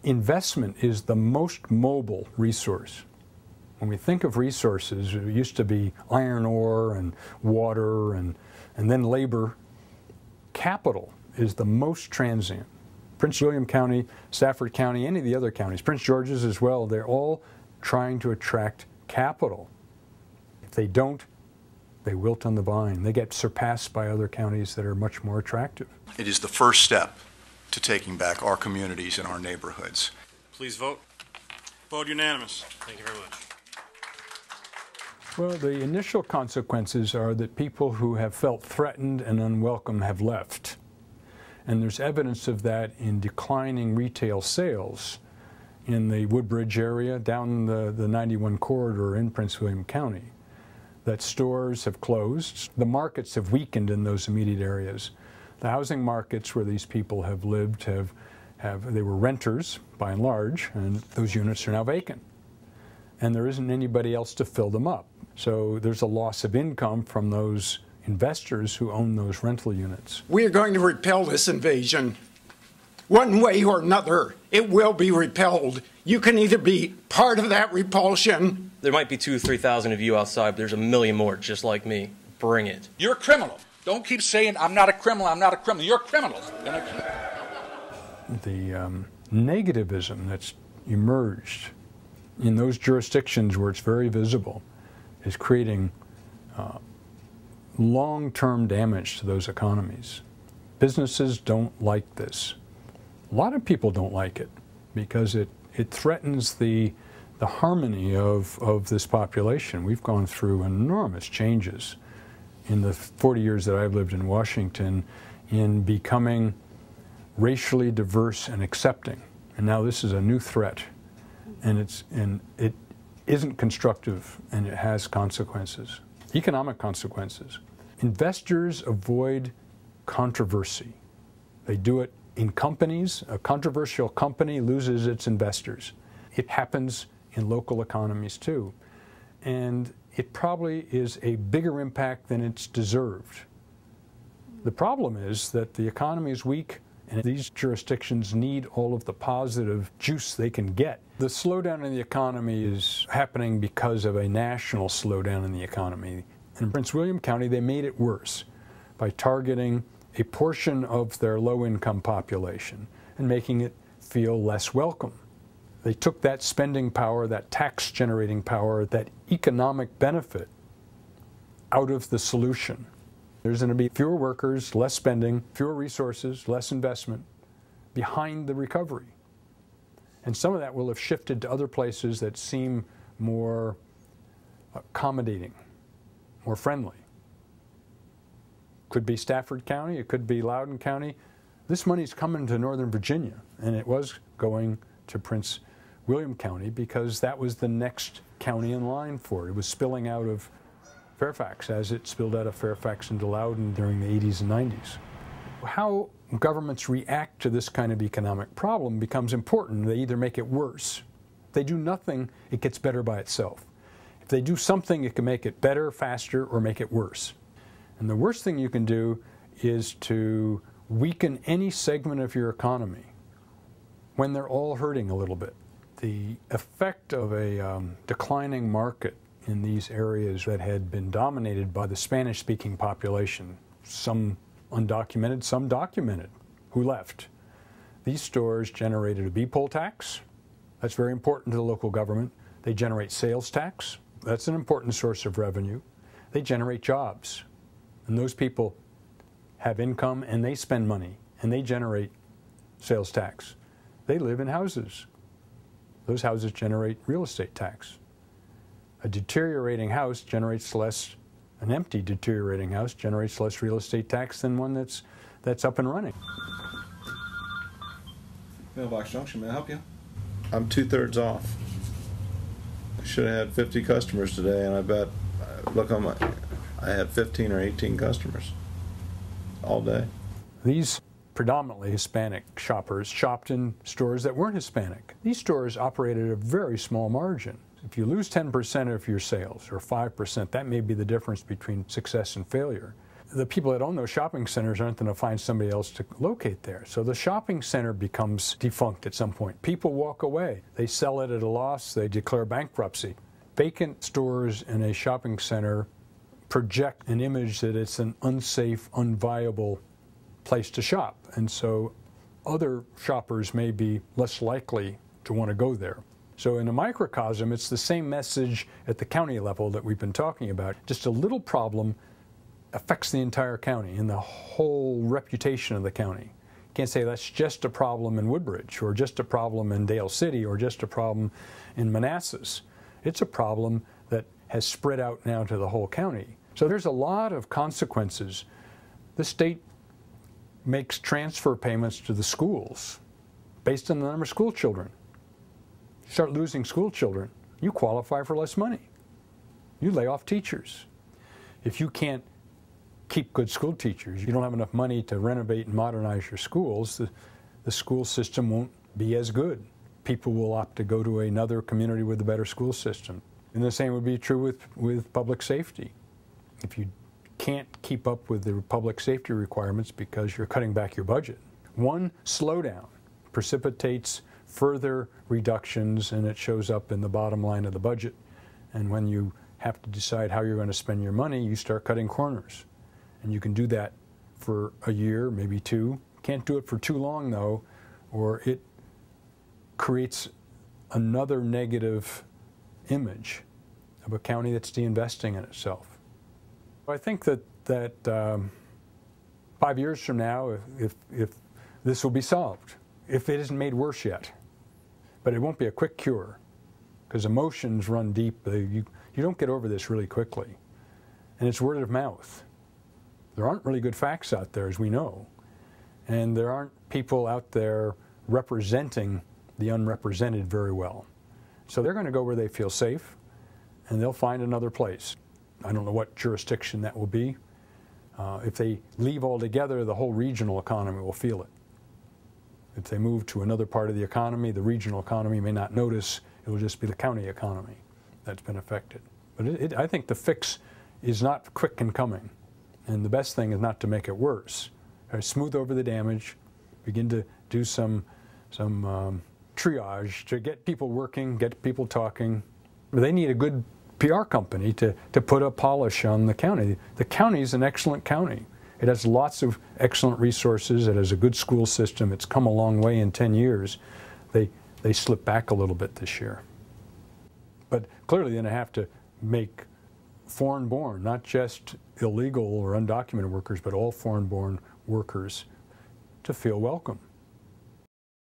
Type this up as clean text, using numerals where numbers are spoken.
Investment is the most mobile resource. When we think of resources, it used to be iron ore and water and then labor. Capital is the most transient. Prince William County, Stafford County, any of the other counties, Prince George's as well, they're all trying to attract capital. If they don't, they wilt on the vine. They get surpassed by other counties that are much more attractive. It is the first step to taking back our communities and our neighborhoods. Please vote. Vote unanimous. Thank you very much. Well, the initial consequences are that people who have felt threatened and unwelcome have left. And there's evidence of that in declining retail sales in the Woodbridge area, down the 91 corridor in Prince William County, that stores have closed. The markets have weakened in those immediate areas. The housing markets where these people have lived they were renters by and large, and those units are now vacant. And there isn't anybody else to fill them up. So there's a loss of income from those investors who own those rental units. We are going to repel this invasion. One way or another, it will be repelled. You can either be part of that repulsion. There might be 2,000 or 3,000 of you outside, but there's a million more just like me. Bring it. You're a criminal. Don't keep saying, I'm not a criminal, I'm not a criminal. You're a criminal. The negativism that's emerged in those jurisdictions where it's very visible is creating long-term damage to those economies. Businesses don't like this. A lot of people don't like it because it threatens the harmony of this population. We've gone through enormous changes in the 40 years that I've lived in Washington in becoming racially diverse and accepting. And now this is a new threat. And it isn't constructive, and it has consequences, economic consequences. Investors avoid controversy. They do it in companies. A controversial company loses its investors. It happens in local economies too. And it probably is a bigger impact than it's deserved. The problem is that the economy is weak, and these jurisdictions need all of the positive juice they can get. The slowdown in the economy is happening because of a national slowdown in the economy. In Prince William County, they made it worse by targeting a portion of their low-income population and making it feel less welcome. They took that spending power, that tax-generating power, that economic benefit out of the solution. There's going to be fewer workers, less spending, fewer resources, less investment behind the recovery. And some of that will have shifted to other places that seem more accommodating, more friendly. Could be Stafford County, it could be Loudoun County. This money's coming to Northern Virginia, and it was going to Prince William County because that was the next county in line for it. It was spilling out of Fairfax as it spilled out of Fairfax into Loudoun during the 80s and 90s. How governments react to this kind of economic problem becomes important. They either make it worse. If they do nothing, it gets better by itself. If they do something, it can make it better, faster, or make it worse. And the worst thing you can do is to weaken any segment of your economy when they're all hurting a little bit. The effect of a declining market in these areas that had been dominated by the Spanish-speaking population, some undocumented, some documented, who left. These stores generated a B-poll tax. That's very important to the local government. They generate sales tax. That's an important source of revenue. They generate jobs. And those people have income, and they spend money, and they generate sales tax. They live in houses. Those houses generate real estate tax. A deteriorating house generates less, an empty deteriorating house generates less real estate tax than one that's up and running. Mailbox Junction, may I help you? I'm 2/3 off. I should have had 50 customers today, and I bet, look on I had 15 or 18 customers all day. These predominantly Hispanic shoppers shopped in stores that weren't Hispanic. These stores operated at a very small margin. If you lose 10% of your sales, or 5%, that may be the difference between success and failure. the people that own those shopping centers aren't going to find somebody else to locate there. So the shopping center becomes defunct at some point. People walk away. They sell it at a loss. They declare bankruptcy. Vacant stores in a shopping center project an image that it's an unsafe, unviable place to shop. And so other shoppers may be less likely to want to go there. So in a microcosm, it's the same message at the county level that we've been talking about. Just a little problem affects the entire county and the whole reputation of the county. You can't say that's just a problem in Woodbridge or just a problem in Dale City or just a problem in Manassas. It's a problem that has spread out now to the whole county. So there's a lot of consequences. The state makes transfer payments to the schools based on the number of school children. You start losing school children, you qualify for less money. You lay off teachers. If you can't keep good school teachers, you don't have enough money to renovate and modernize your schools, the school system won't be as good. People will opt to go to another community with a better school system. And the same would be true with public safety. If you can't keep up with the public safety requirements because you're cutting back your budget, one slowdown precipitates further reductions, and it shows up in the bottom line of the budget. And when you have to decide how you're going to spend your money, you start cutting corners. And you can do that for a year, maybe two. Can't do it for too long, though, or it creates another negative image of a county that's de-investing in itself. I think that 5 years from now, if this will be solved, if it isn't made worse yet. But it won't be a quick cure, because emotions run deep. You don't get over this really quickly. And it's word of mouth. There aren't really good facts out there, as we know. And there aren't people out there representing the unrepresented very well. So they're going to go where they feel safe, and they'll find another place. I don't know what jurisdiction that will be. If they leave altogether, the whole regional economy will feel it. If they move to another part of the economy, the regional economy may not notice. It will just be the county economy that's been affected. But I think the fix is not quick in coming. And the best thing is not to make it worse. Smooth over the damage, begin to do some triage to get people working, get people talking. They need a good PR company to put a polish on the county. The county is an excellent county. It has lots of excellent resources. It has a good school system. It's come a long way in 10 years. They slipped back a little bit this year. But clearly they're going to have to make foreign-born, not just illegal or undocumented workers, but all foreign-born workers to feel welcome.